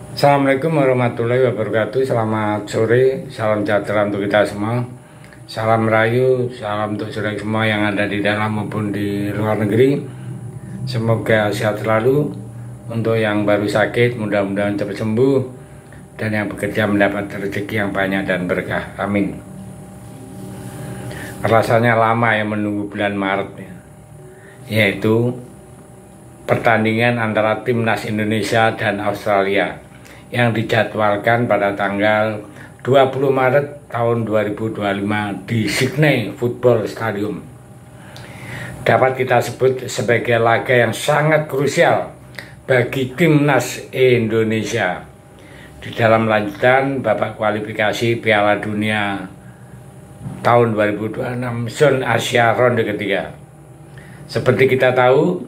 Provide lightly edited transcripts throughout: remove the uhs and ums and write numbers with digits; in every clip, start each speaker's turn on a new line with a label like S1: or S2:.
S1: Assalamualaikum warahmatullahi wabarakatuh. Selamat sore, salam sejahtera untuk kita semua. Salam rayu, salam untuk saudara semua yang ada di dalam maupun di luar negeri. Semoga sehat selalu. Untuk yang baru sakit, mudah-mudahan cepat sembuh. Dan yang bekerja mendapat rezeki yang banyak dan berkah. Amin. Rasanya lama ya menunggu bulan Maret ya. Yaitu pertandingan antara timnas Indonesia dan Australia yang dijadwalkan pada tanggal 20 Maret tahun 2025 di Sydney Football Stadium. Dapat kita sebut sebagai laga yang sangat krusial bagi timnas Indonesia di dalam lanjutan babak kualifikasi Piala Dunia tahun 2026 Zona Asia ronde ketiga. Seperti kita tahu,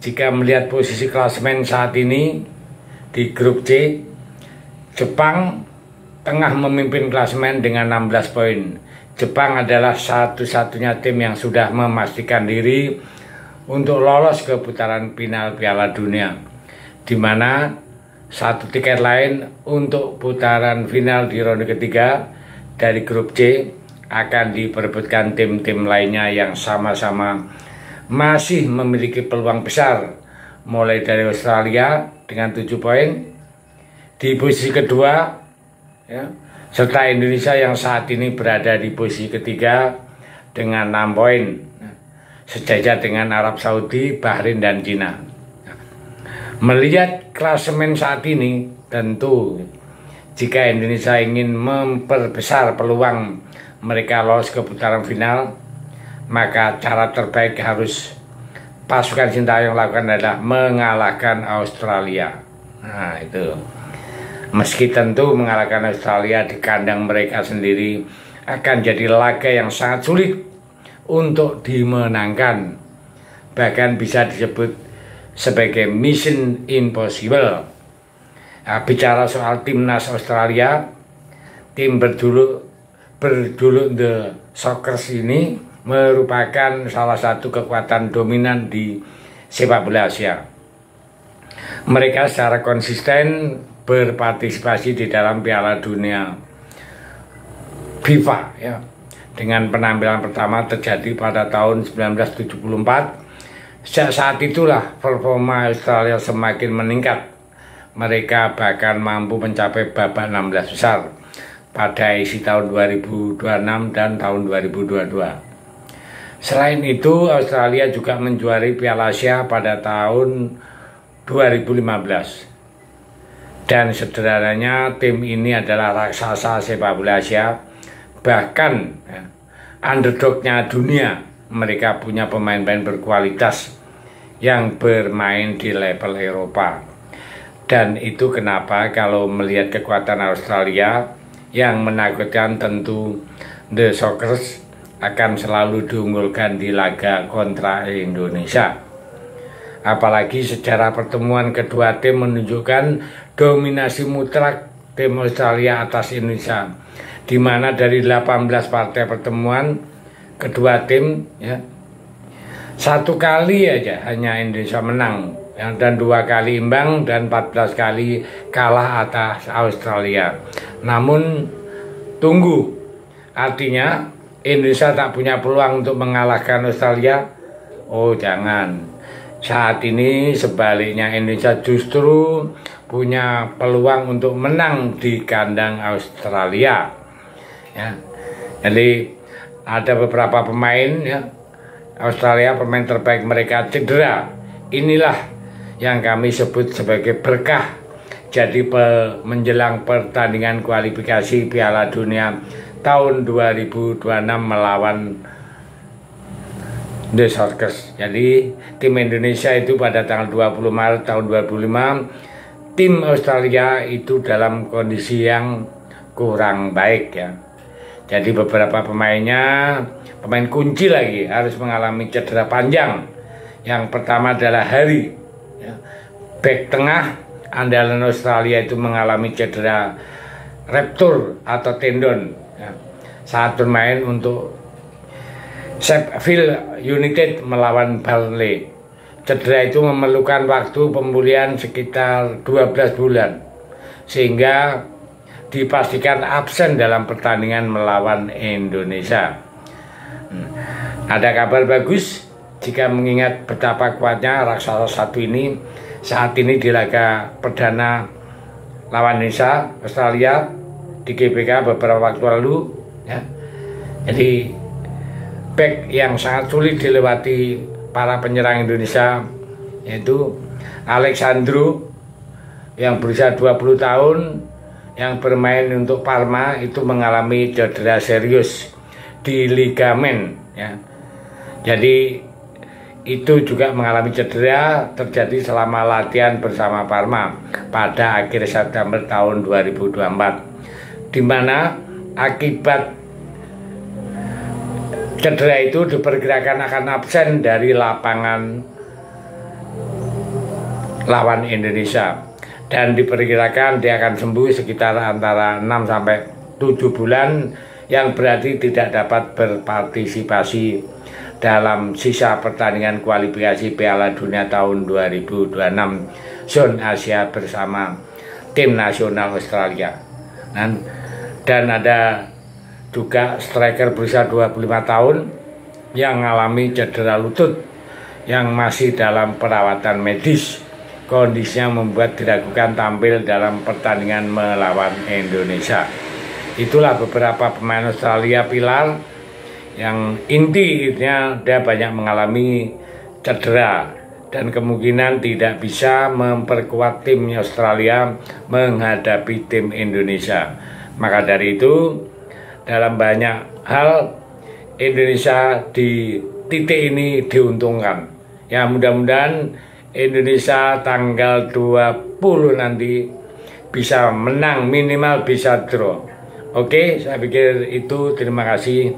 S1: jika melihat posisi klasemen saat ini di grup C, Jepang tengah memimpin klasemen dengan 16 poin. Jepang adalah satu-satunya tim yang sudah memastikan diri untuk lolos ke putaran final Piala Dunia, di mana satu tiket lain untuk putaran final di ronde ketiga dari grup C akan diperebutkan tim-tim lainnya yang sama-sama masih memiliki peluang besar, mulai dari Australia dengan 7 poin di posisi kedua ya, serta Indonesia yang saat ini berada di posisi ketiga dengan 6 poin, sejajar dengan Arab Saudi, Bahrain dan Cina. Melihat klasemen saat ini, tentu jika Indonesia ingin memperbesar peluang mereka lolos ke putaran final, maka cara terbaik harus pasukan Sintayong lakukan adalah mengalahkan Australia. Nah itu. Meski tentu mengalahkan Australia di kandang mereka sendiri akan jadi laga yang sangat sulit untuk dimenangkan. Bahkan bisa disebut sebagai mission impossible. Nah, bicara soal timnas Australia, tim berjuluk The Sockers ini merupakan salah satu kekuatan dominan di sepak bola Asia. Mereka secara konsisten berpartisipasi di dalam Piala Dunia FIFA ya. Dengan penampilan pertama terjadi pada tahun 1974. Sejak saat itulah performa Australia semakin meningkat. Mereka bahkan mampu mencapai babak 16 besar pada isi tahun 2026 dan tahun 2022. Selain itu, Australia juga menjuari Piala Asia pada tahun 2015. Dan sederhananya tim ini adalah raksasa sepak bola Asia, bahkan ya, underdognya dunia. Mereka punya pemain-pemain berkualitas yang bermain di level Eropa. Dan itu kenapa kalau melihat kekuatan Australia yang menakutkan, tentu The Sockers akan selalu diunggulkan di laga kontra Indonesia. Apalagi sejarah pertemuan kedua tim menunjukkan dominasi mutlak tim Australia atas Indonesia, di mana dari 18 partai pertemuan kedua tim ya, 1 kali aja hanya Indonesia menang ya, dan 2 kali imbang dan 14 kali kalah atas Australia. Namun tunggu, artinya Indonesia tak punya peluang untuk mengalahkan Australia? Oh jangan. Saat ini sebaliknya Indonesia justru punya peluang untuk menang di kandang Australia. Ya. Jadi ada beberapa pemain ya, Australia pemain terbaik mereka cedera. Inilah yang kami sebut sebagai berkah. Jadi menjelang pertandingan kualifikasi Piala Dunia tahun 2026 melawan The Sockers. Jadi tim Indonesia itu pada tanggal 20 Maret tahun 2005, tim Australia itu dalam kondisi yang kurang baik ya. Jadi beberapa pemainnya, pemain kunci lagi harus mengalami cedera panjang. Yang pertama adalah Harry ya. Bek tengah andalan Australia itu mengalami cedera ruptur atau tendon ya, saat bermain untuk Sheffield United melawan Burnley. Cedera itu memerlukan waktu pemulihan sekitar 12 bulan. sehingga dipastikan absen dalam pertandingan melawan Indonesia. Ada kabar bagus jika mengingat betapa kuatnya raksasa satu ini saat ini di laga perdana lawan Indonesia Australia di GBK beberapa waktu lalu ya. Jadi back yang sangat sulit dilewati para penyerang Indonesia, yaitu Alexandro yang berusia 20 tahun yang bermain untuk Parma itu mengalami cedera serius di ligamen ya. Jadi itu juga mengalami cedera terjadi selama latihan bersama Parma pada akhir September tahun 2024, di mana akibat cedera itu diperkirakan akan absen dari lapangan lawan Indonesia, dan diperkirakan dia akan sembuh sekitar antara 6 sampai 7 bulan, yang berarti tidak dapat berpartisipasi dalam sisa pertandingan kualifikasi Piala Dunia tahun 2026 zona Asia bersama tim nasional Australia. Dan ada juga striker berusia 25 tahun yang mengalami cedera lutut yang masih dalam perawatan medis. Kondisinya membuat diragukan tampil dalam pertandingan melawan Indonesia. Itulah beberapa pemain Australia pilar yang intinya dia banyak mengalami cedera dan kemungkinan tidak bisa memperkuat tim Australia menghadapi tim Indonesia. Maka dari itu, dalam banyak hal Indonesia di titik ini diuntungkan. Ya, mudah-mudahan Indonesia tanggal 20 nanti bisa menang, minimal bisa draw. Oke, saya pikir itu. Terima kasih.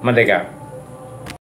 S1: Merdeka.